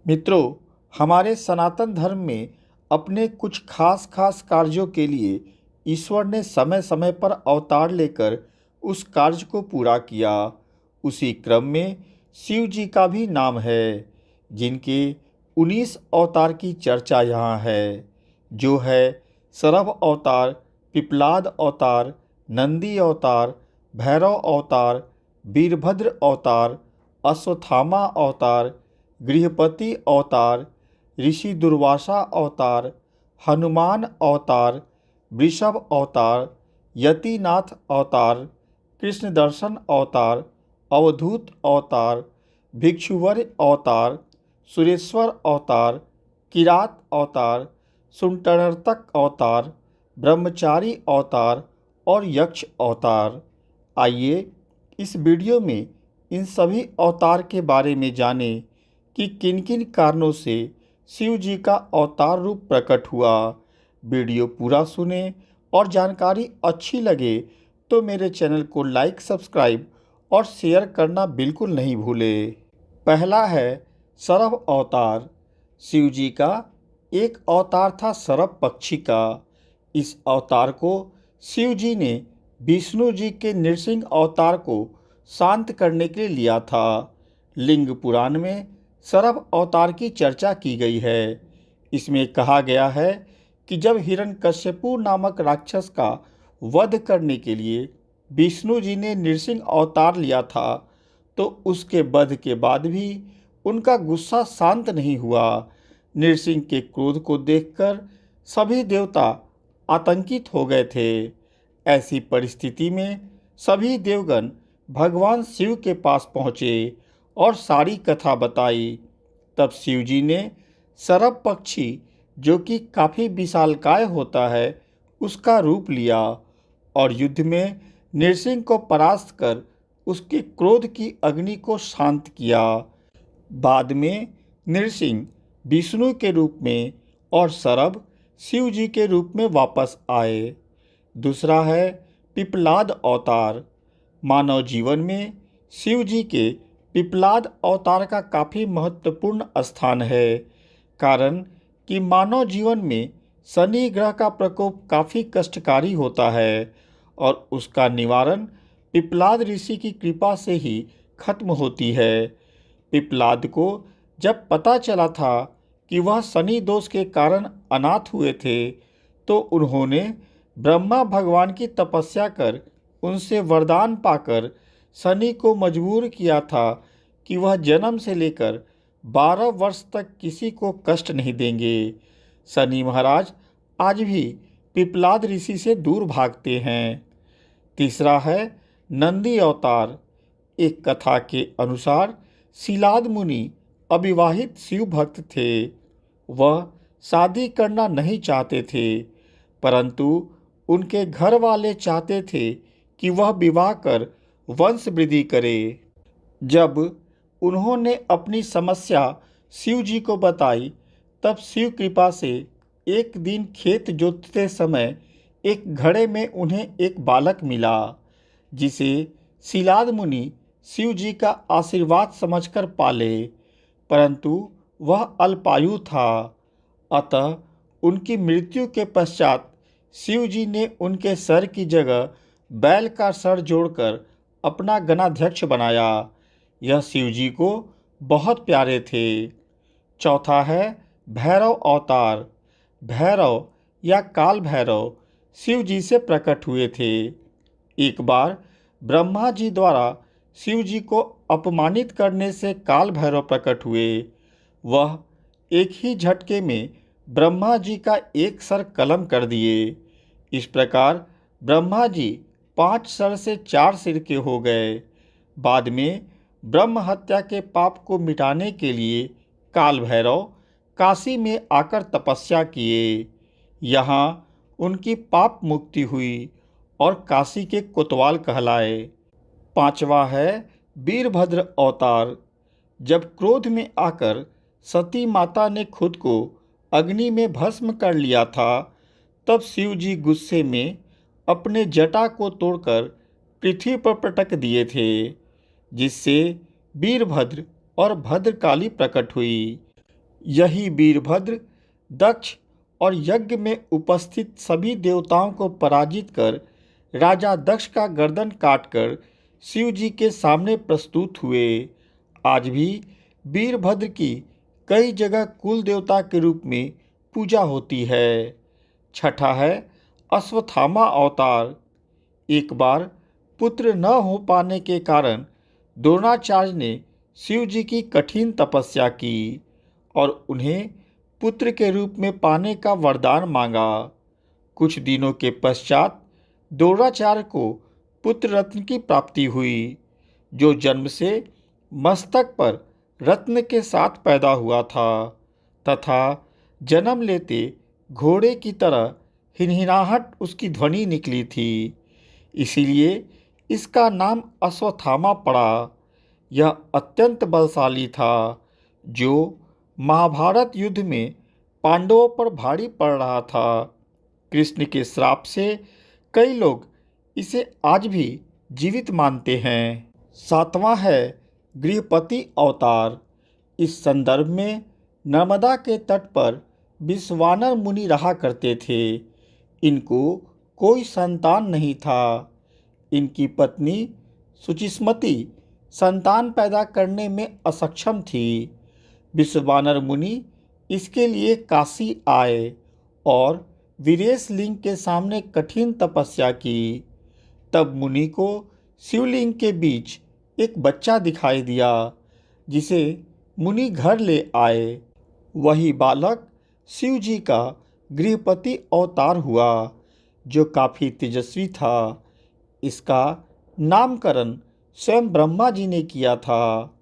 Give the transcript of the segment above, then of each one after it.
मित्रों, हमारे सनातन धर्म में अपने कुछ खास कार्यों के लिए ईश्वर ने समय समय पर अवतार लेकर उस कार्य को पूरा किया। उसी क्रम में शिव जी का भी नाम है, जिनके 19 अवतार की चर्चा यहाँ है, जो है सरभ अवतार, पिपलाद अवतार, नंदी अवतार, भैरव अवतार, वीरभद्र अवतार, अश्वत्थामा अवतार, गृहपति अवतार, ऋषि दुर्वासा अवतार, हनुमान अवतार, वृषभ अवतार, यतिनाथ अवतार, कृष्ण दर्शन अवतार, अवधूत अवतार, भिक्षुवर अवतार, सुरेश्वर अवतार, किरात अवतार, सुंटनर्तक अवतार, ब्रह्मचारी अवतार और यक्ष अवतार। आइए इस वीडियो में इन सभी अवतार के बारे में जानें कि किन किन कारणों से शिव जी का अवतार रूप प्रकट हुआ। वीडियो पूरा सुनें और जानकारी अच्छी लगे तो मेरे चैनल को लाइक, सब्सक्राइब और शेयर करना बिल्कुल नहीं भूलें। पहला है सरभ अवतार। शिव जी का एक अवतार था सरभ पक्षी का। इस अवतार को शिव जी ने विष्णु जी के नृसिंह अवतार को शांत करने के लिए लिया था। लिंग पुराण में सरभ अवतार की चर्चा की गई है। इसमें कहा गया है कि जब हिरण्यकश्यपु नामक राक्षस का वध करने के लिए विष्णु जी ने नृसिंह अवतार लिया था, तो उसके वध के बाद भी उनका गुस्सा शांत नहीं हुआ। नृसिंह के क्रोध को देखकर सभी देवता आतंकित हो गए थे। ऐसी परिस्थिति में सभी देवगण भगवान शिव के पास पहुँचे और सारी कथा बताई। तब शिव जी ने सरभ पक्षी, जो कि काफ़ी विशालकाय होता है, उसका रूप लिया और युद्ध में नृसिंह को परास्त कर उसके क्रोध की अग्नि को शांत किया। बाद में नृसिंह विष्णु के रूप में और सरभ शिव जी के रूप में वापस आए। दूसरा है पिपलाद अवतार। मानव जीवन में शिव जी के पिपलाद अवतार का काफ़ी महत्वपूर्ण स्थान है, कारण कि मानव जीवन में शनि ग्रह का प्रकोप काफ़ी कष्टकारी होता है और उसका निवारण पिपलाद ऋषि की कृपा से ही खत्म होती है। पिपलाद को जब पता चला था कि वह शनि दोष के कारण अनाथ हुए थे, तो उन्होंने ब्रह्मा भगवान की तपस्या कर उनसे वरदान पाकर शनि को मजबूर किया था कि वह जन्म से लेकर 12 वर्ष तक किसी को कष्ट नहीं देंगे। शनि महाराज आज भी पिपलाद ऋषि से दूर भागते हैं। तीसरा है नंदी अवतार। एक कथा के अनुसार शिलाद मुनि अविवाहित शिव भक्त थे। वह शादी करना नहीं चाहते थे, परंतु उनके घर वाले चाहते थे कि वह विवाह कर वंश वृद्धि करे। जब उन्होंने अपनी समस्या शिव जी को बताई, तब शिव कृपा से एक दिन खेत जोतते समय एक घड़े में उन्हें एक बालक मिला, जिसे शिलाद मुनि शिव जी का आशीर्वाद समझकर पाले, परंतु वह अल्पायु था। अतः उनकी मृत्यु के पश्चात शिव जी ने उनके सर की जगह बैल का सर जोड़कर अपना गणाध्यक्ष बनाया। यह शिव जी को बहुत प्यारे थे। चौथा है भैरव अवतार। भैरव या काल भैरव शिव जी से प्रकट हुए थे। एक बार ब्रह्मा जी द्वारा शिव जी को अपमानित करने से काल भैरव प्रकट हुए। वह एक ही झटके में ब्रह्मा जी का एक सर कलम कर दिए। इस प्रकार ब्रह्मा जी 5 सर से 4 सिर के हो गए। बाद में ब्रह्म हत्या के पाप को मिटाने के लिए काल भैरव काशी में आकर तपस्या किए। यहाँ उनकी पाप मुक्ति हुई और काशी के कोतवाल कहलाए। पांचवा है वीरभद्र अवतार। जब क्रोध में आकर सती माता ने खुद को अग्नि में भस्म कर लिया था, तब शिव जी गुस्से में अपने जटा को तोड़कर पृथ्वी पर पटक दिए थे, जिससे वीरभद्र और भद्रकाली प्रकट हुई। यही वीरभद्र दक्ष और यज्ञ में उपस्थित सभी देवताओं को पराजित कर राजा दक्ष का गर्दन काटकर शिव जी के सामने प्रस्तुत हुए। आज भी वीरभद्र की कई जगह कुल देवता के रूप में पूजा होती है। छठा है अश्वत्थामा अवतार। एक बार पुत्र न हो पाने के कारण द्रोणाचार्य ने शिव जी की कठिन तपस्या की और उन्हें पुत्र के रूप में पाने का वरदान मांगा। कुछ दिनों के पश्चात द्रोणाचार्य को पुत्र रत्न की प्राप्ति हुई, जो जन्म से मस्तक पर रत्न के साथ पैदा हुआ था तथा जन्म लेते घोड़े की तरह हिनहिनाहट उसकी ध्वनि निकली थी। इसीलिए इसका नाम अश्वत्थामा पड़ा। यह अत्यंत बलशाली था, जो महाभारत युद्ध में पांडवों पर भारी पड़ रहा था। कृष्ण के श्राप से कई लोग इसे आज भी जीवित मानते हैं। सातवां है गृहपति अवतार। इस संदर्भ में नर्मदा के तट पर विश्वानर मुनि रहा करते थे। इनको कोई संतान नहीं था। इनकी पत्नी सुचिस्मति संतान पैदा करने में असक्षम थी। विश्वानर मुनि इसके लिए काशी आए और वीरेश लिंग के सामने कठिन तपस्या की। तब मुनि को शिवलिंग के बीच एक बच्चा दिखाई दिया, जिसे मुनि घर ले आए। वही बालक शिव जी का गृहपति अवतार हुआ, जो काफ़ी तेजस्वी था। इसका नामकरण स्वयं ब्रह्मा जी ने किया था।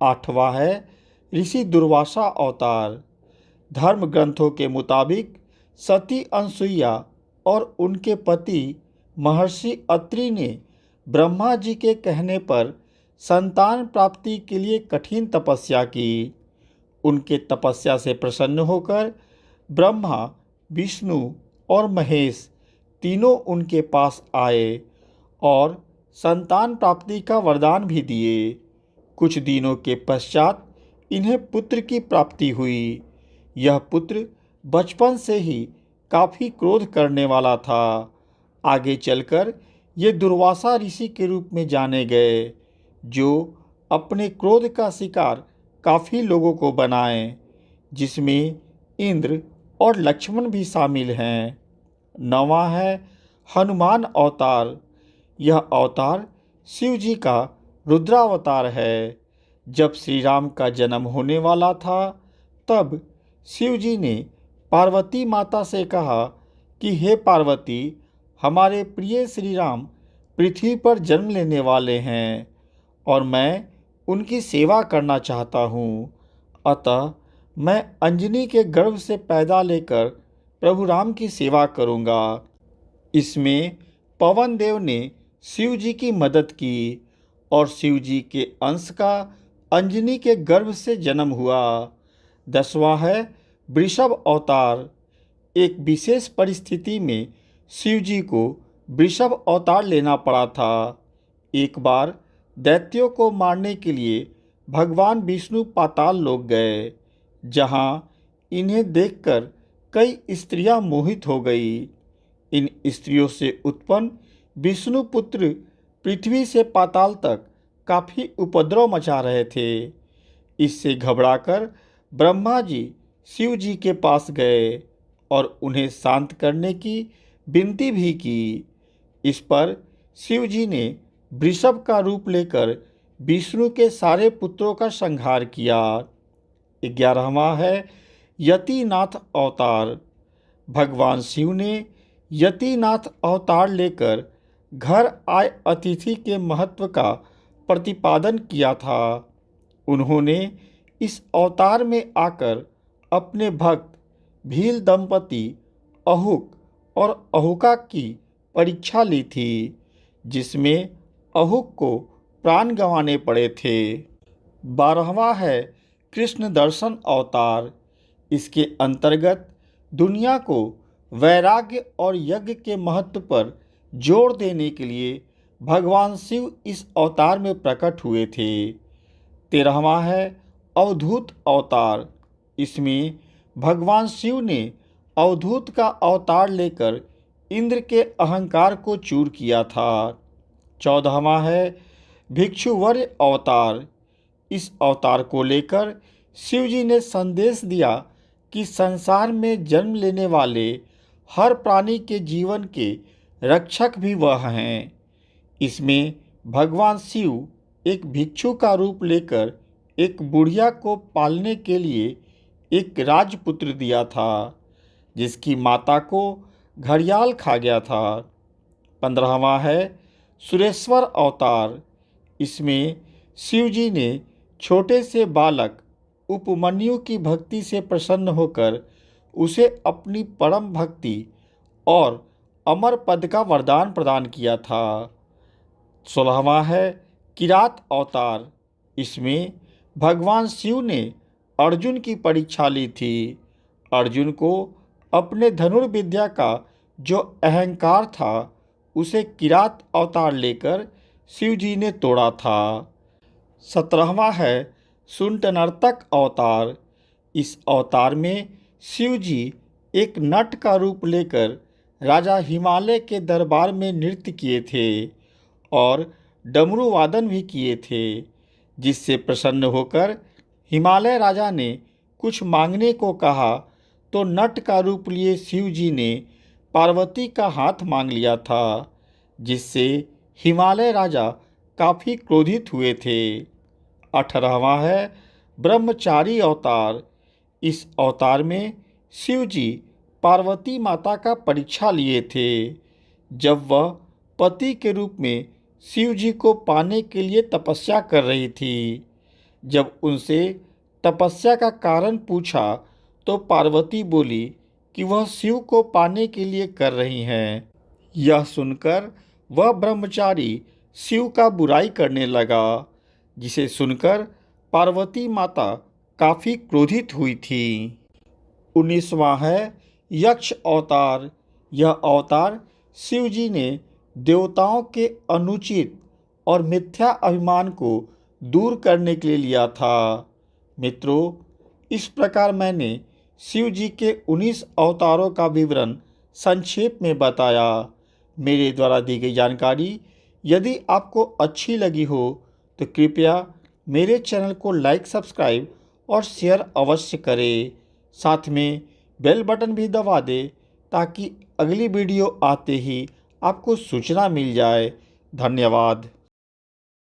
आठवां है ऋषि दुर्वासा अवतार। धर्म ग्रंथों के मुताबिक सती अनसुईया और उनके पति महर्षि अत्रि ने ब्रह्मा जी के कहने पर संतान प्राप्ति के लिए कठिन तपस्या की। उनके तपस्या से प्रसन्न होकर ब्रह्मा, विष्णु और महेश तीनों उनके पास आए और संतान प्राप्ति का वरदान भी दिए। कुछ दिनों के पश्चात इन्हें पुत्र की प्राप्ति हुई। यह पुत्र बचपन से ही काफ़ी क्रोध करने वाला था। आगे चलकर ये दुर्वासा ऋषि के रूप में जाने गए, जो अपने क्रोध का शिकार काफ़ी लोगों को बनाए, जिसमें इंद्र और लक्ष्मण भी शामिल हैं। नौवां है हनुमान अवतार। यह अवतार शिव जी का रुद्रावतार है। जब श्री राम का जन्म होने वाला था, तब शिव जी ने पार्वती माता से कहा कि हे पार्वती, हमारे प्रिय श्री राम पृथ्वी पर जन्म लेने वाले हैं और मैं उनकी सेवा करना चाहता हूँ। अतः मैं अंजनी के गर्भ से पैदा लेकर प्रभु राम की सेवा करूँगा। इसमें पवन देव ने शिव जी की मदद की और शिव जी के अंश का अंजनी के गर्भ से जन्म हुआ। 10वां है वृषभ अवतार। एक विशेष परिस्थिति में शिव जी को वृषभ अवतार लेना पड़ा था। एक बार दैत्यों को मारने के लिए भगवान विष्णु पाताल लोक गए, जहाँ इन्हें देखकर कई स्त्रियां मोहित हो गई। इन स्त्रियों से उत्पन्न विष्णुपुत्र पृथ्वी से पाताल तक काफ़ी उपद्रव मचा रहे थे। इससे घबराकर ब्रह्मा जी शिव जी के पास गए और उन्हें शांत करने की विनती भी की। इस पर शिव जी ने वृषभ का रूप लेकर विष्णु के सारे पुत्रों का संहार किया। 11वां है यतिनाथ अवतार। भगवान शिव ने यतिनाथ अवतार लेकर घर आए अतिथि के महत्व का प्रतिपादन किया था। उन्होंने इस अवतार में आकर अपने भक्त भील दंपति अहुक और अहुका की परीक्षा ली थी, जिसमें अहुक को प्राण गंवाने पड़े थे। 12वां है कृष्ण दर्शन अवतार। इसके अंतर्गत दुनिया को वैराग्य और यज्ञ के महत्व पर जोर देने के लिए भगवान शिव इस अवतार में प्रकट हुए थे। 13वां है अवधूत अवतार। इसमें भगवान शिव ने अवधूत का अवतार लेकर इंद्र के अहंकार को चूर किया था। 14वां है भिक्षुवर्य अवतार। इस अवतार को लेकर शिव जी ने संदेश दिया कि संसार में जन्म लेने वाले हर प्राणी के जीवन के रक्षक भी वह हैं। इसमें भगवान शिव एक भिक्षु का रूप लेकर एक बुढ़िया को पालने के लिए एक राजपुत्र दिया था, जिसकी माता को घड़ियाल खा गया था। 15वां है सुरेश्वर अवतार। इसमें शिव जी ने छोटे से बालक उपमन्यु की भक्ति से प्रसन्न होकर उसे अपनी परम भक्ति और अमर पद का वरदान प्रदान किया था। 16वां है किरात अवतार। इसमें भगवान शिव ने अर्जुन की परीक्षा ली थी। अर्जुन को अपने धनुर्विद्या का जो अहंकार था उसे किरात अवतार लेकर शिव जी ने तोड़ा था। 17वां है शुंठ नर्तक अवतार। इस अवतार में शिव जी एक नट का रूप लेकर राजा हिमालय के दरबार में नृत्य किए थे और डमरू वादन भी किए थे, जिससे प्रसन्न होकर हिमालय राजा ने कुछ मांगने को कहा तो नट का रूप लिए शिव जी ने पार्वती का हाथ मांग लिया था, जिससे हिमालय राजा काफ़ी क्रोधित हुए थे। 18वां है ब्रह्मचारी अवतार। इस अवतार में शिव जी पार्वती माता का परीक्षा लिए थे, जब वह पति के रूप में शिव जी को पाने के लिए तपस्या कर रही थी। जब उनसे तपस्या का कारण पूछा तो पार्वती बोली कि वह शिव को पाने के लिए कर रही हैं। यह सुनकर वह ब्रह्मचारी शिव का बुराई करने लगा, जिसे सुनकर पार्वती माता काफ़ी क्रोधित हुई थी। 19वां है यक्ष अवतार। यह अवतार शिव जी ने देवताओं के अनुचित और मिथ्या अभिमान को दूर करने के लिए लिया था। मित्रों, इस प्रकार मैंने शिव जी के 19 अवतारों का विवरण संक्षेप में बताया। मेरे द्वारा दी गई जानकारी यदि आपको अच्छी लगी हो तो कृपया मेरे चैनल को लाइक, सब्सक्राइब और शेयर अवश्य करें। साथ में बेल बटन भी दबा दें ताकि अगली वीडियो आते ही आपको सूचना मिल जाए। धन्यवाद।